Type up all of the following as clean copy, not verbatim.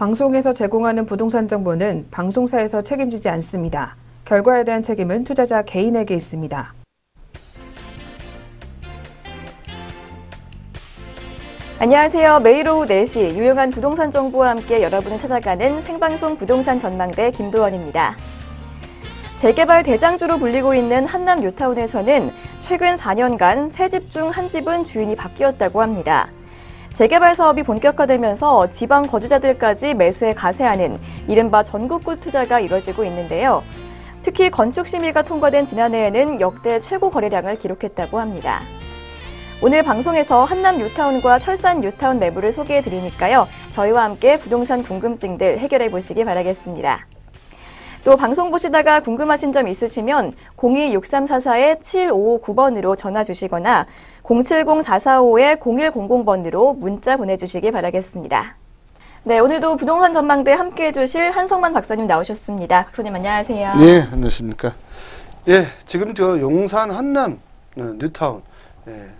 방송에서 제공하는 부동산 정보는 방송사에서 책임지지 않습니다. 결과에 대한 책임은 투자자 개인에게 있습니다. 안녕하세요. 매일 오후 4시 유용한 부동산 정보와 함께 여러분을 찾아가는 생방송 부동산 전망대 김도원입니다. 재개발 대장주로 불리고 있는 한남 뉴타운에서는 최근 4년간 3집 중 1집은 주인이 바뀌었다고 합니다. 재개발 사업이 본격화되면서 지방 거주자들까지 매수에 가세하는 이른바 전국구 투자가 이뤄지고 있는데요. 특히 건축 심의가 통과된 지난해에는 역대 최고 거래량을 기록했다고 합니다. 오늘 방송에서 한남 뉴타운과 철산 뉴타운 매물을 소개해 드리니까요. 저희와 함께 부동산 궁금증들 해결해 보시기 바라겠습니다. 또 방송 보시다가 궁금하신 점 있으시면 02-6344-7559번으로 전화 주시거나 070-445-0100번으로 문자 보내주시기 바라겠습니다. 네, 오늘도 부동산 전망대 함께해 주실 한성만 박사님 나오셨습니다. 박사님 안녕하세요. 네, 안녕하십니까. 예, 지금 저 용산 한남 뉴타운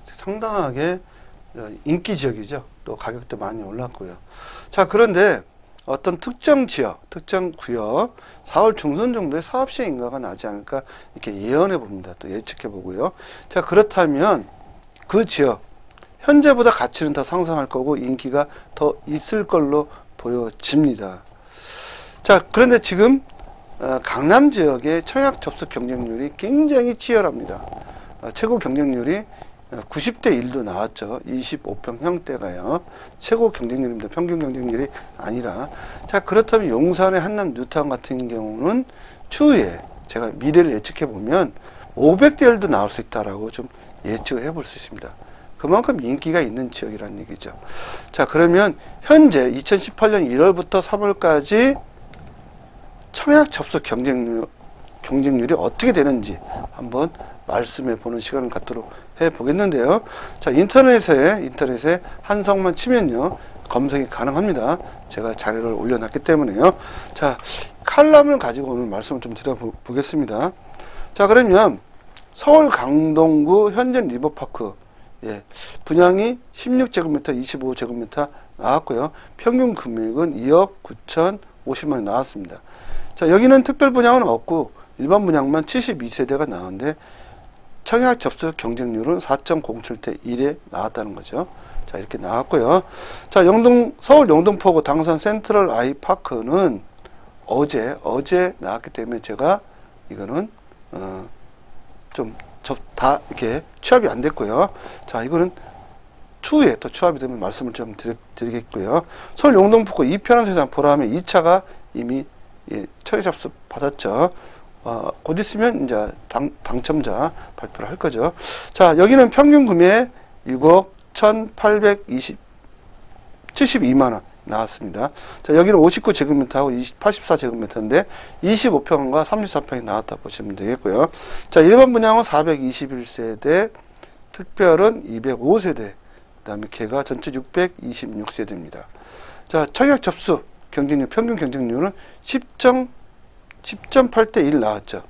상당하게 인기 지역이죠. 또 가격도 많이 올랐고요. 자, 그런데 어떤 특정 지역, 특정 구역 4월 중순 정도에 사업 시행 인가가 나지 않을까 이렇게 예언해 봅니다. 또 예측해 보고요. 자, 그렇다면 그 지역 현재보다 가치는 더 상승할 거고 인기가 더 있을 걸로 보여집니다. 자, 그런데 지금 강남 지역의 청약 접수 경쟁률이 굉장히 치열합니다. 최고 경쟁률이 90대 1도 나왔죠. 25평형대가요. 최고 경쟁률입니다. 평균 경쟁률이 아니라. 자, 그렇다면 용산의 한남 뉴타운 같은 경우는 추후에 제가 미래를 예측해 보면 500대 1도 나올 수 있다라고 좀 예측을 해볼 수 있습니다. 그만큼 인기가 있는 지역이라는 얘기죠. 자, 그러면 현재 2018년 1월부터 3월까지 청약 접수 경쟁률이 어떻게 되는지 한번 말씀해 보는 시간을 갖도록 해 보겠는데요. 자, 인터넷에 한성만 치면요. 검색이 가능합니다. 제가 자료를 올려놨기 때문에요. 자, 칼럼을 가지고 오늘 말씀을 좀 드려보겠습니다. 자, 그러면 서울 강동구 현전 리버파크 분양이 16제곱미터, 25제곱미터 나왔고요. 평균 금액은 2억 9,050만 원 나왔습니다. 자, 여기는 특별 분양은 없고 일반 분양만 72세대가 나오는데 청약 접수 경쟁률은 4.07대 1에 나왔다는 거죠. 자, 이렇게 나왔고요. 자, 서울 영등포구 당산 센트럴 아이파크는 어제 나왔기 때문에 제가 이거는 다 이렇게 취합이 안 됐고요. 자, 이거는 추후에 또 취합이 되면 말씀을 좀 드리겠고요. 서울 영등포구 이편한 세상 보라매 2차가 이미 청약 접수 받았죠. 곧 있으면 이제 당첨자 발표를 할 거죠. 자, 여기는 평균 금액 6억 1,872만 원 나왔습니다. 자, 여기는 59제곱미터하고 84제곱미터인데 25평과 34평이 나왔다 보시면 되겠고요. 자, 일반 분양은 421세대, 특별은 205세대, 그 다음에 개가 전체 626세대입니다. 자, 청약 접수 경쟁률, 평균 경쟁률은 10.8대 1 나왔죠.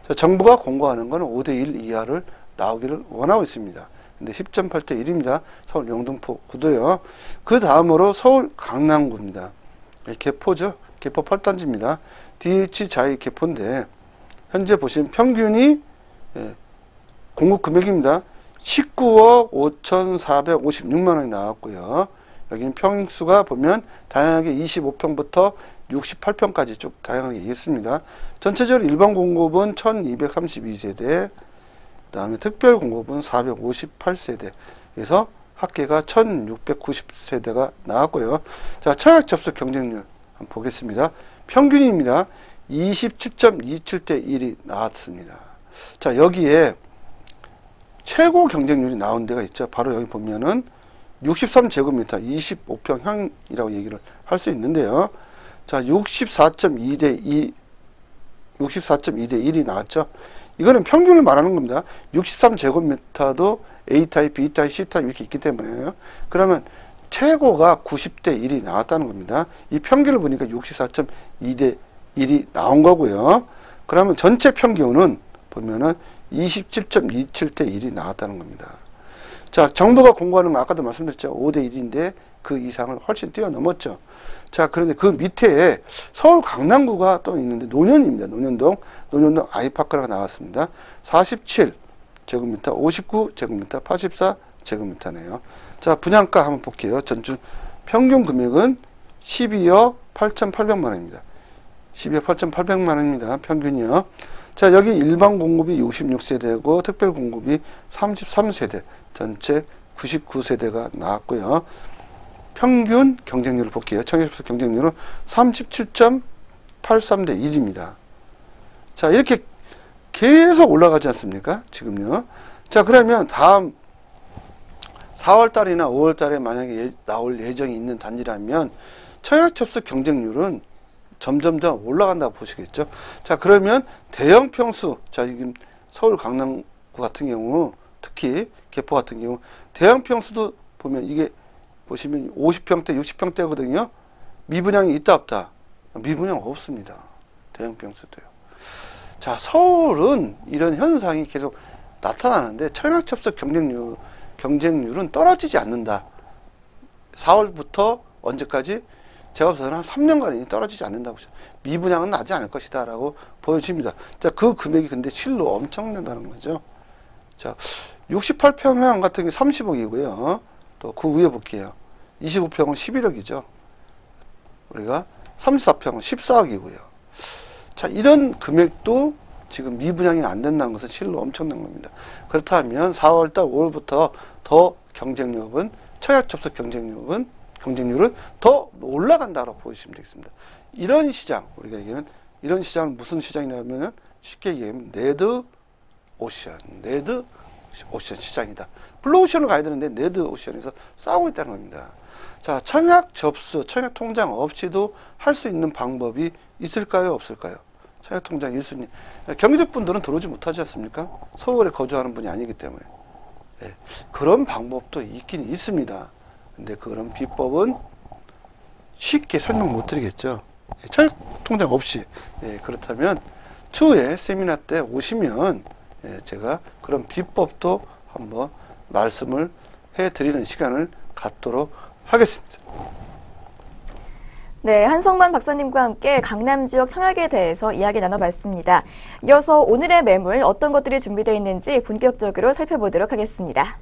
자, 정부가 공고하는 것은 5대 1 이하를 나오기를 원하고 있습니다. 근데 10.8대 1입니다. 서울 영등포 구도요. 그 다음으로 서울 강남구입니다. 개포죠. 개포 8단지입니다. DH 자이 개포인데 현재 보시면 평균이 공급 금액입니다. 19억 5,456만 원이 나왔고요. 여기는 평수가 보면 다양하게 25평부터 68평까지 쭉 다양하게 있습니다. 전체적으로 일반 공급은 1232세대, 그 다음에 특별 공급은 458세대, 그래서 합계가 1690세대가 나왔고요. 자, 청약 접수 경쟁률 한번 보겠습니다. 평균입니다. 27.27대 1이 나왔습니다. 자, 여기에 최고 경쟁률이 나온 데가 있죠. 바로 여기 보면은 63제곱미터 25평형이라고 얘기를 할 수 있는데요. 자, 64.2대 1이 나왔죠. 이거는 평균을 말하는 겁니다. 63제곱미터도 A타입, B타입, C타입 이렇게 있기 때문에요. 그러면 최고가 90대 1이 나왔다는 겁니다. 이 평균을 보니까 64.2대 1이 나온 거고요. 그러면 전체 평균은 보면은 27.27대 1이 나왔다는 겁니다. 자, 정부가 공고하는 거 아까도 말씀드렸죠. 5대 1인데 그 이상을 훨씬 뛰어넘었죠. 자, 그런데 그 밑에 서울 강남구가 또 있는데 논현입니다. 논현동 아이파크가 나왔습니다. 47제곱미터, 59제곱미터, 84제곱미터네요. 자, 분양가 한번 볼게요. 전주 평균 금액은 12억 8,800만 원입니다. 12억 8,800만 원입니다. 평균이요. 자, 여기 일반 공급이 66세대고 특별 공급이 33세대, 전체 99세대가 나왔고요. 평균 경쟁률을 볼게요. 청약접수 경쟁률은 37.83대 1입니다. 자, 이렇게 계속 올라가지 않습니까? 지금요. 자, 그러면 다음 4월 달이나 5월 달에 만약에 나올 예정이 있는 단지라면 청약접수 경쟁률은 점점점 올라간다고 보시겠죠. 자, 그러면 대형 평수, 자, 지금 서울 강남구 같은 경우, 특히 개포 같은 경우, 대형 평수도 보면 이게 보시면 50평대, 60평대거든요. 미분양이 있다 없다? 미분양 없습니다. 대형 평수도요. 자, 서울은 이런 현상이 계속 나타나는데 청약접수 경쟁률은 떨어지지 않는다. 4월부터 언제까지? 제가 봐서는 한 3년간이 떨어지지 않는다고 보죠. 미분양은 나지 않을 것이다 라고 보여집니다. 자, 그 금액이 근데 실로 엄청난다는 거죠. 자, 68평형 같은 게 30억이고요. 또 그 위에 볼게요. 25평은 11억이죠. 우리가 34평은 14억이고요. 자, 이런 금액도 지금 미분양이 안 된다는 것은 실로 엄청난 겁니다. 그렇다면 4월달 5월부터 더 경쟁력은, 청약접수 경쟁률은 더 올라간다고 보시면 되겠습니다. 이런 시장, 우리가 얘기하는 이런 시장은 무슨 시장이냐면 쉽게 얘기하면 레드 오션 시장이다. 블루 오션을 가야 되는데 레드 오션에서 싸우고 있다는 겁니다. 자, 청약 접수, 청약 통장 없이도 할 수 있는 방법이 있을까요? 없을까요? 청약 통장 1순위. 경기도 분들은 들어오지 못하지 않습니까? 서울에 거주하는 분이 아니기 때문에. 네, 그런 방법도 있긴 있습니다. 근데 그런 비법은 쉽게 설명 못 드리겠죠. 청약 통장 없이. 예, 그렇다면 추후에 세미나 때 오시면 제가 그런 비법도 한번 말씀을 해드리는 시간을 갖도록 하겠습니다. 네, 한성만 박사님과 함께 강남 지역 청약에 대해서 이야기 나눠봤습니다. 이어서 오늘의 매물 어떤 것들이 준비되어 있는지 본격적으로 살펴보도록 하겠습니다.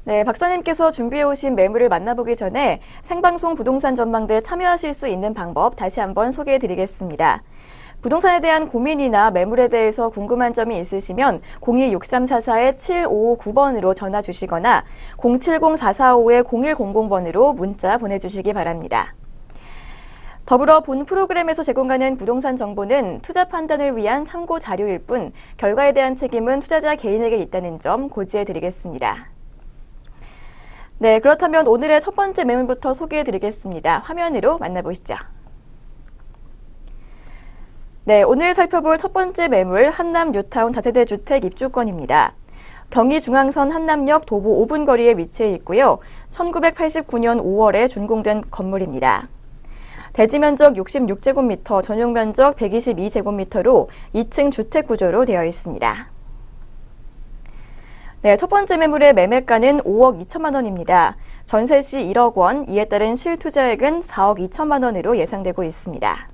네, 박사님께서 준비해 오신 매물을 만나보기 전에 생방송 부동산 전망대에 참여하실 수 있는 방법 다시 한번 소개해 드리겠습니다. 부동산에 대한 고민이나 매물에 대해서 궁금한 점이 있으시면 02-6344-7559번으로 전화 주시거나 070-445-0100번으로 문자 보내주시기 바랍니다. 더불어 본 프로그램에서 제공하는 부동산 정보는 투자 판단을 위한 참고 자료일 뿐 결과에 대한 책임은 투자자 개인에게 있다는 점 고지해 드리겠습니다. 네, 그렇다면 오늘의 첫 번째 매물부터 소개해 드리겠습니다. 화면으로 만나보시죠. 네, 오늘 살펴볼 첫 번째 매물 한남 뉴타운 다세대 주택 입주권입니다. 경의중앙선 한남역 도보 5분 거리에 위치해 있고요. 1989년 5월에 준공된 건물입니다. 대지 면적 66제곱미터, 전용 면적 122제곱미터로 2층 주택 구조로 되어 있습니다. 네, 첫 번째 매물의 매매가는 5억 2천만 원입니다. 전세 시 1억 원, 이에 따른 실투자액은 4억 2천만 원으로 예상되고 있습니다.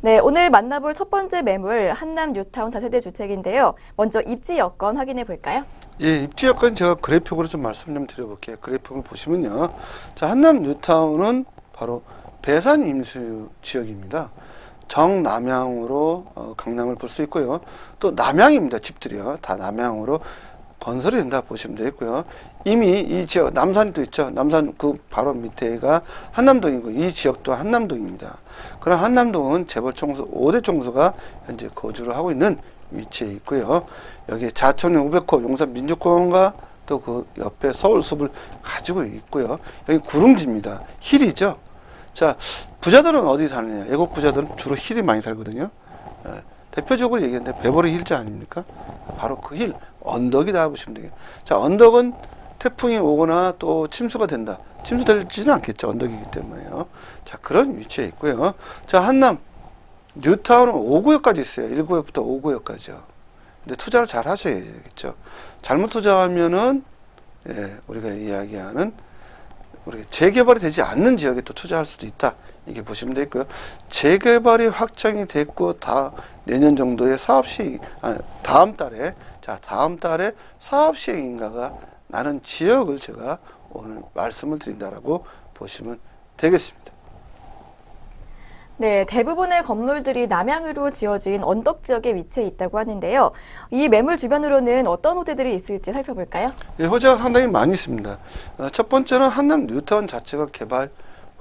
네, 오늘 만나볼 첫 번째 매물 한남 뉴타운 다세대 주택인데요. 먼저 입지 여건 확인해 볼까요? 예, 입지 여건 제가 그래픽으로 좀 말씀 좀 드려볼게요. 그래픽을 보시면요. 자, 한남 뉴타운은 바로 배산 임수 지역입니다. 정남향으로 강남을 볼 수 있고요. 또 남향입니다. 집들이요. 다 남향으로 건설이 된다 보시면 되겠고요. 이미 이 지역 남산도 있죠. 남산 그 바로 밑에가 한남동이고 이 지역도 한남동입니다. 그럼 한남동은 재벌 총수 5대 총수가 현재 거주를 하고 있는 위치에 있고요. 여기 자천역 500호 용산 민족공원과 또 그 옆에 서울숲을 가지고 있고요. 여기 구릉지입니다. 힐이죠. 자, 부자들은 어디 사느냐? 애국 부자들은 주로 힐이 많이 살거든요. 대표적으로 얘기하는데 베버리 힐즈 아닙니까? 바로 그 힐 언덕이다 보시면 되겠습니다. 자, 언덕은 태풍이 오거나 또 침수가 된다. 침수되지는 않겠죠. 언덕이기 때문에요. 자, 그런 위치에 있고요. 자, 한남 뉴타운은 5구역까지 있어요. 1구역부터 5구역까지요. 근데 투자를 잘 하셔야겠죠. 잘못 투자하면은 우리가 이야기하는 우리가 재개발이 되지 않는 지역에 또 투자할 수도 있다. 이게 보시면 되고요. 재개발이 확정이 됐고 내년 정도에 사업 시행, 다음 달에 사업 시행인가가 나는 지역을 제가 오늘 말씀을 드린다라고 보시면 되겠습니다. 네, 대부분의 건물들이 남향으로 지어진 언덕 지역에 위치해 있다고 하는데요. 이 매물 주변으로는 어떤 호재들이 있을지 살펴볼까요? 예, 호재가 상당히 많이 있습니다. 첫 번째는 한남 뉴타운 자체가 개발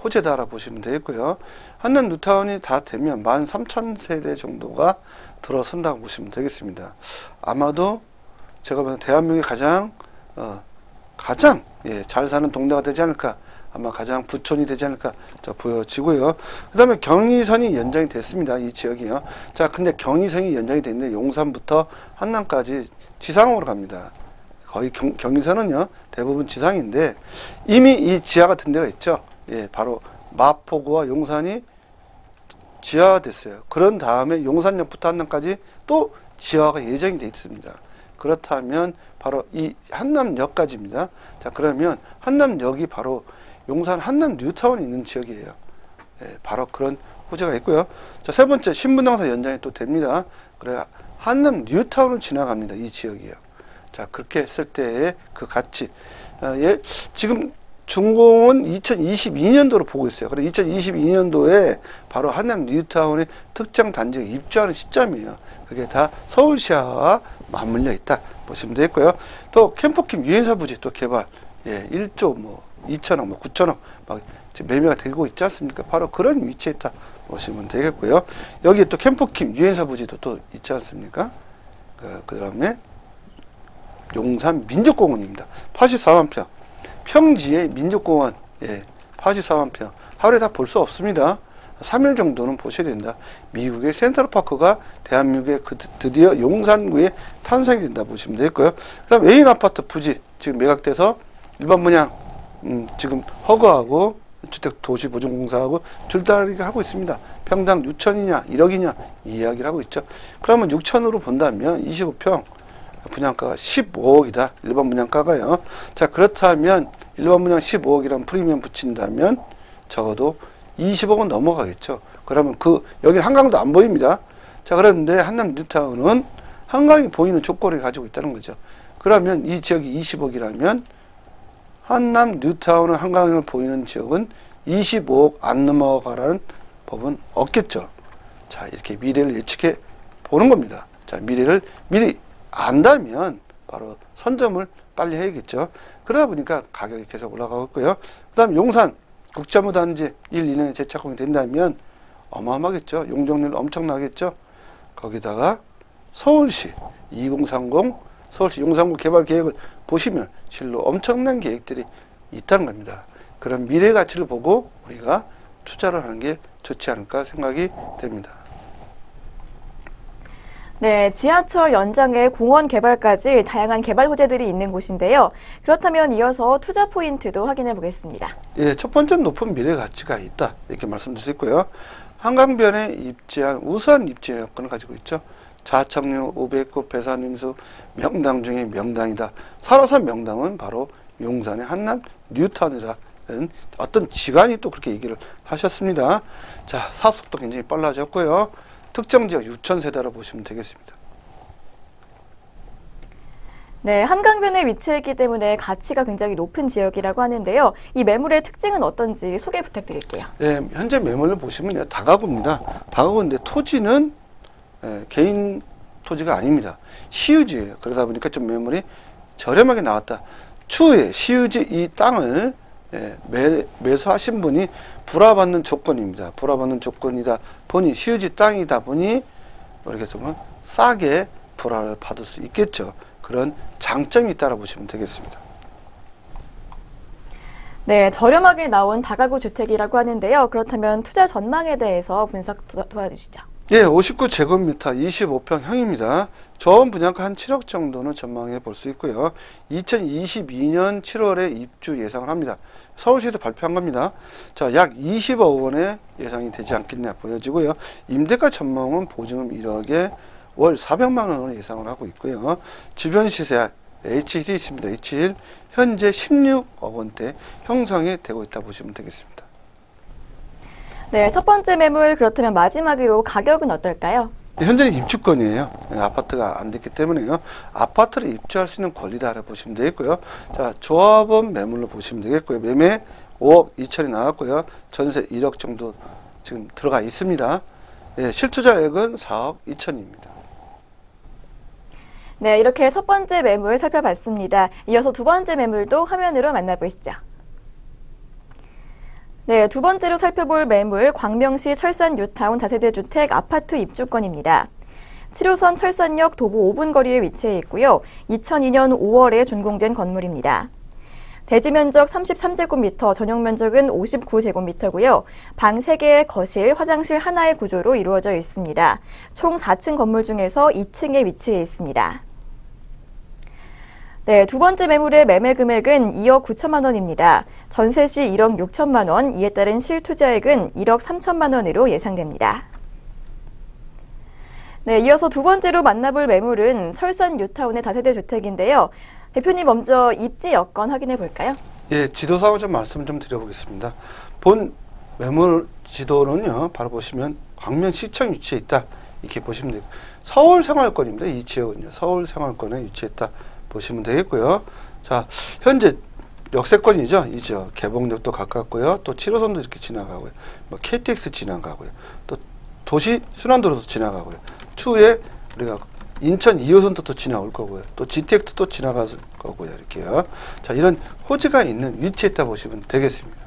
호재다라고 보시면 되겠고요. 한남 뉴타운이 다 되면 13,000세대 정도가 들어선다고 보시면 되겠습니다. 아마도 제가 보는 대한민국의 가장 잘 사는 동네가 되지 않을까, 아마 가장 부촌이 되지 않을까 보여지고요. 그 다음에 경의선이 연장이 됐습니다. 이 지역이요. 자, 근데 경의선이 연장이 됐는데 용산부터 한남까지 지상으로 갑니다. 거의 경의선은요 대부분 지상인데 이미 이 지하 같은 데가 있죠. 예, 바로 마포구와 용산이 지하화됐어요. 그런 다음에 용산역부터 한남까지 또 지하화가 예정이 되어 있습니다. 그렇다면 바로 이 한남역까지입니다. 자, 그러면 한남역이 바로 용산 한남 뉴타운이 있는 지역이에요. 예, 바로 그런 호재가 있고요. 자, 세 번째 신분당사 연장이 또 됩니다. 그래 한남 뉴타운을 지나갑니다. 이 지역이요. 자, 그렇게 했을 때의 그 가치. 지금 준공은 2022년도로 보고 있어요. 그래 2022년도에 바로 한남 뉴타운의 특정 단지에 입주하는 시점이에요. 그게 다 서울시와 맞물려 있다 보시면 되겠고요. 또 캠퍼킴 유엔사 부지 또 개발 1조 2천억 9천억 막 지금 매매가 되고 있지 않습니까? 바로 그런 위치에 있다 보시면 되겠고요. 여기에 또 캠퍼킴 유엔사 부지도 또 있지 않습니까? 그 다음에 용산 민족공원입니다. 84만 평. 평지의 민족공원 84만 평. 하루에 다 볼 수 없습니다. 3일 정도는 보셔야 된다. 미국의 센트럴파크가 대한민국의 드디어 용산구에 탄생이 된다 보시면 되겠고요. 그 다음 외인 아파트 부지 지금 매각돼서 일반 분양 지금 허가하고 주택도시보증공사하고 줄다리기 하고 있습니다. 평당 6천이냐 1억이냐 이 이야기를 하고 있죠. 그러면 6천으로 본다면 25평 분양가가 15억이다. 일반 분양가가요. 자, 그렇다면 일반 분양 15억이라는 프리미엄 붙인다면 적어도 20억은 넘어가겠죠. 그러면 여기 한강도 안 보입니다. 자, 그런데 한남 뉴타운은 한강이 보이는 조건을 가지고 있다는 거죠. 그러면 이 지역이 20억이라면 한남 뉴타운은 한강을 보이는 지역은 25억 안 넘어가라는 법은 없겠죠. 자, 이렇게 미래를 예측해 보는 겁니다. 자, 미래를 미리 안다면 바로 선점을 빨리 해야겠죠. 그러다 보니까 가격이 계속 올라가고 있고요. 그 다음 용산 국자무단지 1, 2년에 재착공이 된다면 어마어마하겠죠. 용적률 엄청나겠죠. 거기다가 서울시 2030 서울시 용산구 개발 계획을 보시면 실로 엄청난 계획들이 있다는 겁니다. 그런 미래 가치를 보고 우리가 투자를 하는 게 좋지 않을까 생각이 됩니다. 네, 지하철 연장에 공원 개발까지 다양한 개발 호재들이 있는 곳인데요. 그렇다면 이어서 투자 포인트도 확인해 보겠습니다. 예, 첫 번째는 높은 미래 가치가 있다. 이렇게 말씀드릴 수 있고요. 한강변에 입지한 우수한 입지 여건을 가지고 있죠. 자청류, 우백구, 배산임수, 명당 중에 명당이다. 살아서 명당은 바로 용산의 한남 뉴타운이라는 어떤 지관이 또 그렇게 얘기를 하셨습니다. 자, 사업 속도 굉장히 빨라졌고요. 특정 지역 6,000세대로 보시면 되겠습니다. 네, 한강변에 위치했기 때문에 가치가 굉장히 높은 지역이라고 하는데요. 이 매물의 특징은 어떤지 소개 부탁드릴게요. 네, 현재 매물을 보시면요. 다가구입니다. 다가구인데 토지는 개인 토지가 아닙니다. 시유지예요. 그러다 보니까 좀 매물이 저렴하게 나왔다. 추후에 시유지 이 땅을 매수하신 분이 불화받는 조건입니다. 불화받는 조건이다 보니 시유지 땅이다 보니 이렇게 좀 싸게 불화를 받을 수 있겠죠. 그런 장점이 있다고 보시면 되겠습니다. 네, 저렴하게 나온 다가구 주택이라고 하는데요. 그렇다면 투자 전망에 대해서 분석 도와주시죠. 예, 59제곱미터 25평형입니다. 전 분양가 한 7억 정도는 전망해 볼 수 있고요. 2022년 7월에 입주 예상을 합니다. 서울시에서 발표한 겁니다. 자, 약 20억 원의 예상이 되지 않겠냐 보여지고요. 임대가 전망은 보증금 1억에 월 400만 원을 예상을 하고 있고요. 주변 시세 H1이 있습니다. H1 현재 16억 원대 형성이 되고 있다 보시면 되겠습니다. 네, 첫 번째 매물 그렇다면 마지막으로 가격은 어떨까요? 현재는 입주권이에요. 아파트가 안 됐기 때문에요. 아파트를 입주할 수 있는 권리다 보시면 되겠고요. 자, 조합원 매물로 보시면 되겠고요. 매매 5억 2천이 나왔고요. 전세 1억 정도 지금 들어가 있습니다. 예, 실투자액은 4억 2천입니다. 네, 이렇게 첫 번째 매물 살펴봤습니다. 이어서 두 번째 매물도 화면으로 만나보시죠. 네, 두 번째로 살펴볼 매물 광명시 철산 뉴타운 다세대 주택 아파트 입주권입니다. 7호선 철산역 도보 5분 거리에 위치해 있고요. 2002년 5월에 준공된 건물입니다. 대지 면적 33제곱미터, 전용 면적은 59제곱미터고요. 방 3개의 거실, 화장실 하나의 구조로 이루어져 있습니다. 총 4층 건물 중에서 2층에 위치해 있습니다. 네, 두 번째 매물의 매매 금액은 2억 9천만 원입니다. 전세 시 1억 6천만 원, 이에 따른 실투자액은 1억 3천만 원으로 예상됩니다. 네, 이어서 두 번째로 만나볼 매물은 철산 뉴타운의 다세대 주택인데요. 대표님 먼저 입지 여건 확인해 볼까요? 예, 지도상으로 좀 말씀 좀 드려보겠습니다. 본 매물 지도는요, 바로 보시면 광명시청 위치해 있다. 이렇게 보시면 되고, 서울 생활권입니다. 이 지역은요, 서울 생활권에 위치했다. 보시면 되겠고요. 자, 현재 역세권이죠. 이 지역 개봉역도 가깝고요. 또 7호선도 이렇게 지나가고요. 뭐 KTX 지나가고요. 또 도시 순환도로도 지나가고요. 추후에 우리가 인천 2호선도 또 지나올 거고요. 또 GTX도 또 지나갈 거고요. 이렇게요. 자, 이런 호재가 있는 위치에 있다 보시면 되겠습니다.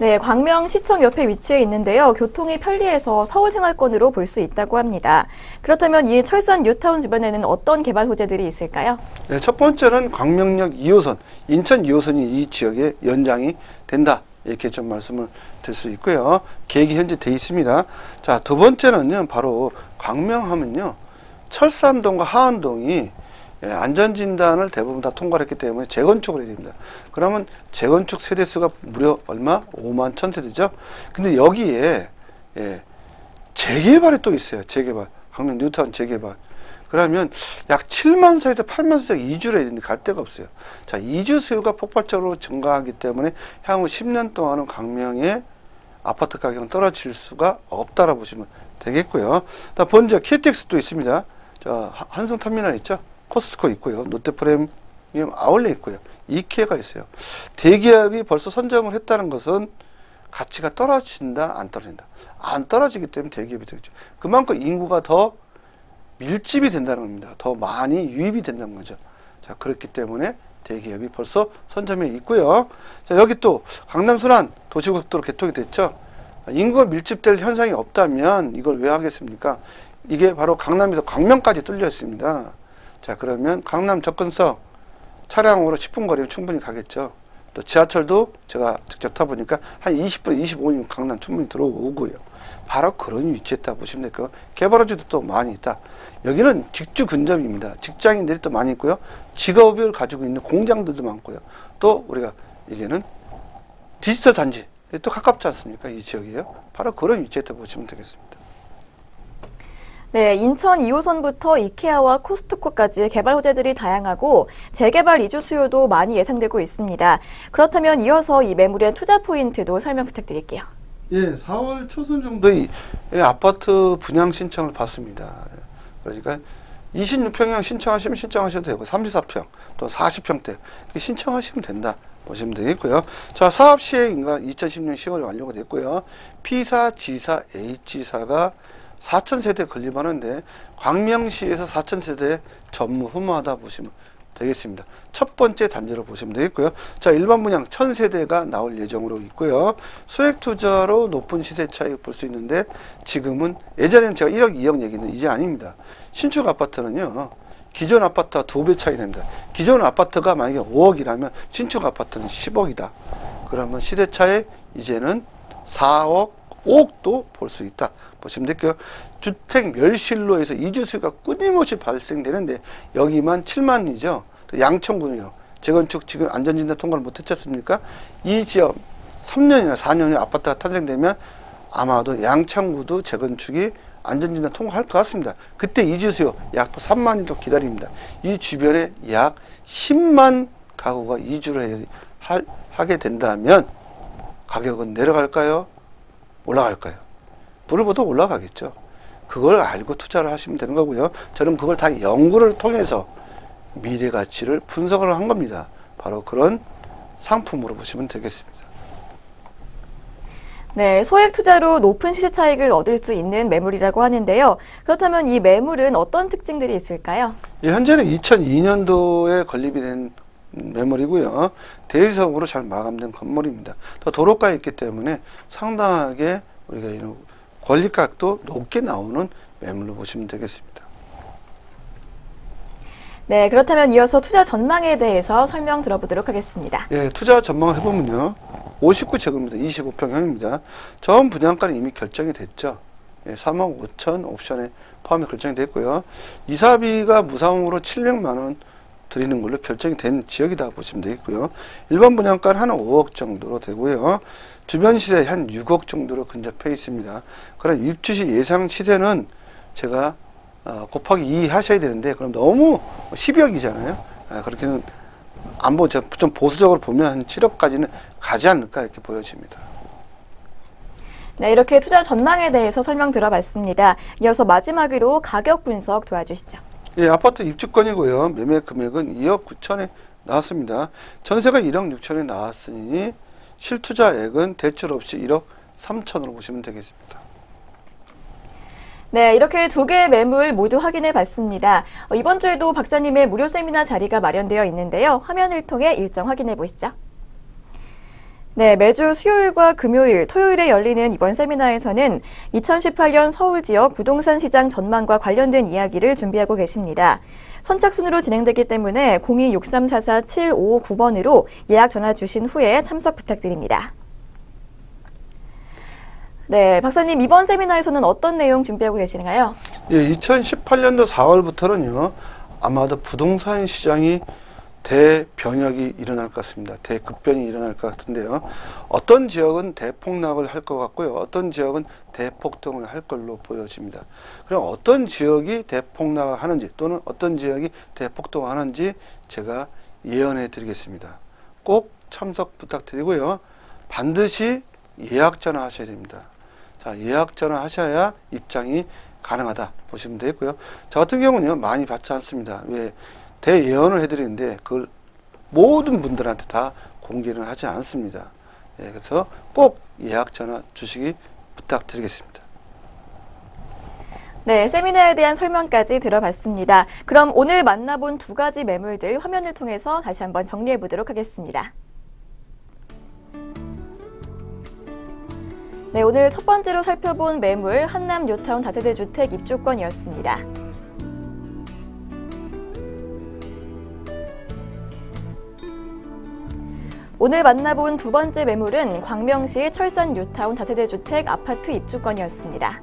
네, 광명시청 옆에 위치해 있는데요. 교통이 편리해서 서울 생활권으로 볼 수 있다고 합니다. 그렇다면 이 철산 뉴타운 주변에는 어떤 개발 호재들이 있을까요? 네, 첫 번째는 광명역 2호선, 인천 2호선이 이 지역에 연장이 된다. 이렇게 좀 말씀을 드릴 수 있고요. 계획이 현재 돼 있습니다. 자, 두 번째는요, 바로 광명하면요, 철산동과 하안동이 안전진단을 대부분 다 통과를 했기 때문에 재건축을 해야 됩니다. 그러면 재건축 세대수가 무려 얼마? 5만 1000세대죠. 근데 여기에 재개발이 또 있어요. 재개발. 광명 뉴타운 재개발. 그러면 약 7만 세에서 8만 세대가 이주를 해야 되는데 갈 데가 없어요. 자, 이주 수요가 폭발적으로 증가하기 때문에 향후 10년 동안은 광명의 아파트 가격은 떨어질 수가 없다라고 보시면 되겠고요. 번째 KTX도 있습니다. 자, 한성터미널 있죠. 코스트코 있고요. 롯데프리미엄 아울렛 있고요. 이케아가 있어요. 대기업이 벌써 선정을 했다는 것은 가치가 떨어진다, 안 떨어진다. 안 떨어지기 때문에 대기업이 되겠죠. 그만큼 인구가 더 밀집이 된다는 겁니다. 더 많이 유입이 된다는 거죠. 자, 그렇기 때문에 대기업이 벌써 선점해 있고요. 자, 여기 또 강남순환 도시고속도로 개통이 됐죠. 인구가 밀집될 현상이 없다면 이걸 왜 하겠습니까? 이게 바로 강남에서 광명까지 뚫려 있습니다. 자, 그러면 강남 접근성 차량으로 10분 거리면 충분히 가겠죠. 또 지하철도 제가 직접 타보니까 한 20분, 25분 강남 충분히 들어오고요. 바로 그런 위치에 있다 보시면 되고, 개발호재도 또 많이 있다. 여기는 직주 근접입니다. 직장인들이 또 많이 있고요. 직업을 가지고 있는 공장들도 많고요. 또 우리가 이게는 디지털 단지 또 가깝지 않습니까? 이 지역이에요. 바로 그런 위치에 있다 보시면 되겠습니다. 네, 인천 2호선부터 이케아와 코스트코까지 개발 호재들이 다양하고 재개발 이주 수요도 많이 예상되고 있습니다. 그렇다면 이어서 이 매물의 투자 포인트도 설명 부탁드릴게요. 예, 4월 초순 정도에 아파트 분양 신청을 받습니다. 그러니까 26평형 신청하시면 신청하셔도 되고 34평 또 40평대 신청하시면 된다 보시면 되겠고요. 자, 사업 시행인가 2010년 10월에 완료가 됐고요. P사, G사, H사가 4000세대 건립하는데 광명시에서 4000세대 전무후무하다 보시면 되겠습니다. 첫 번째 단지로 보시면 되겠고요. 자, 일반 분양 1000세대가 나올 예정으로 있고요. 소액 투자로 높은 시세 차익 볼 수 있는데 지금은 예전에는 제가 1억, 2억 얘기는 이제 아닙니다. 신축 아파트는요. 기존 아파트와 2배 차이 납니다. 기존 아파트가 만약에 5억이라면 신축 아파트는 10억이다. 그러면 시세 차익 이제는 4억, 꼭 또 볼 수 있다 보시면 될게요. 주택 멸실로 해서 이주 수요가 끊임없이 발생되는데 여기만 7만이죠. 양천구는요. 재건축 지금 안전진단 통과를 못했지 않습니까? 이 지역 3년이나 4년에 아파트가 탄생되면 아마도 양천구도 재건축이 안전진단 통과할 것 같습니다. 그때 이주 수요 약 3만이 또 기다립니다. 이 주변에 약 10만 가구가 이주를 하게 된다면 가격은 내려갈까요? 올라갈까요? 불보다 올라가겠죠. 그걸 알고 투자를 하시면 되는 거고요. 저는 그걸 다 연구를 통해서 미래 가치를 분석을 한 겁니다. 바로 그런 상품으로 보시면 되겠습니다. 네, 소액 투자로 높은 시세 차익을 얻을 수 있는 매물이라고 하는데요. 그렇다면 이 매물은 어떤 특징들이 있을까요? 예, 현재는 2002년도에 건립이 된 매물이고요. 대리석으로 잘 마감된 건물입니다. 또 도로가에 있기 때문에 상당하게 우리가 이런 권리가도 높게 나오는 매물로 보시면 되겠습니다. 네, 그렇다면 이어서 투자 전망에 대해서 설명 들어보도록 하겠습니다. 예, 투자 전망을 해보면요. 59제곱미터 25평형입니다. 전 분양가는 이미 결정이 됐죠. 예, 3억 5천 옵션에 포함해 결정이 됐고요. 이사비가 무상으로 700만 원 드리는 걸로 결정이 된 지역이다 보시면 되겠고요. 일반 분양가는 한 5억 정도로 되고요. 주변 시세 한 6억 정도로 근접해 있습니다. 그럼 입주시 예상 시세는 제가 곱하기 2 하셔야 되는데 그럼 너무 12억이잖아요. 그렇게는 안 보죠. 좀 보수적으로 보면 한 7억까지는 가지 않을까 이렇게 보여집니다. 네, 이렇게 투자 전망에 대해서 설명 들어봤습니다. 이어서 마지막으로 가격 분석 도와주시죠. 예, 아파트 입주권이고요. 매매 금액은 2억 9천에 나왔습니다. 전세가 1억 6천에 나왔으니 실투자액은 대출 없이 1억 3천으로 보시면 되겠습니다. 네, 이렇게 두 개의 매물 모두 확인해 봤습니다. 이번 주에도 박사님의 무료 세미나 자리가 마련되어 있는데요. 화면을 통해 일정 확인해 보시죠. 네, 매주 수요일과 금요일, 토요일에 열리는 이번 세미나에서는 2018년 서울 지역 부동산 시장 전망과 관련된 이야기를 준비하고 계십니다. 선착순으로 진행되기 때문에 02-6344-7559번으로 예약 전화 주신 후에 참석 부탁드립니다. 네, 박사님 이번 세미나에서는 어떤 내용 준비하고 계시나요? 예, 2018년도 4월부터는요. 아마도 부동산 시장이 대변혁이 일어날 것 같습니다. 대급변이 일어날 것 같은데요. 어떤 지역은 대폭락을 할 것 같고요. 어떤 지역은 대폭등을 할 걸로 보여집니다. 그럼 어떤 지역이 대폭락을 하는지 또는 어떤 지역이 대폭등을 하는지 제가 예언해 드리겠습니다. 꼭 참석 부탁드리고요. 반드시 예약 전화 하셔야 됩니다. 자, 예약 전화 하셔야 입장이 가능하다 보시면 되겠고요. 저 같은 경우는요. 많이 받지 않습니다. 왜? 대예언을 해드리는데 그걸 모든 분들한테 다 공개는 하지 않습니다. 예, 그래서 꼭 예약 전화 주시기 부탁드리겠습니다. 네, 세미나에 대한 설명까지 들어봤습니다. 그럼 오늘 만나본 두 가지 매물들 화면을 통해서 다시 한번 정리해 보도록 하겠습니다. 네, 오늘 첫 번째로 살펴본 매물 한남 뉴타운 다세대 주택 입주권이었습니다. 오늘 만나본 두 번째 매물은 광명시 철산 뉴타운 다세대 주택 아파트 입주권이었습니다.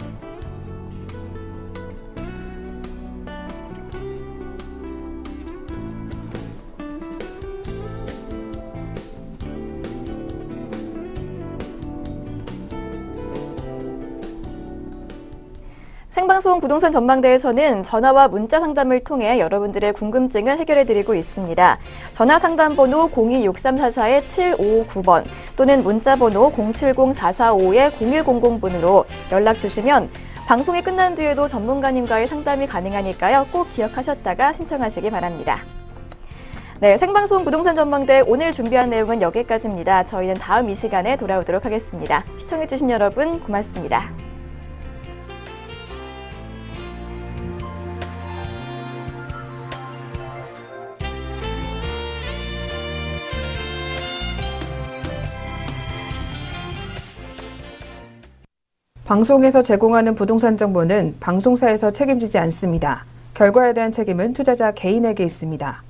생방송 부동산 전망대에서는 전화와 문자 상담을 통해 여러분들의 궁금증을 해결해드리고 있습니다. 전화 상담 번호 02-6344-7559번 또는 문자 번호 070-445-0100번으로 연락 주시면 방송이 끝난 뒤에도 전문가님과의 상담이 가능하니까요. 꼭 기억하셨다가 신청하시기 바랍니다. 네, 생방송 부동산 전망대 오늘 준비한 내용은 여기까지입니다. 저희는 다음 이 시간에 돌아오도록 하겠습니다. 시청해주신 여러분 고맙습니다. 방송에서 제공하는 부동산 정보는 방송사에서 책임지지 않습니다. 결과에 대한 책임은 투자자 개인에게 있습니다.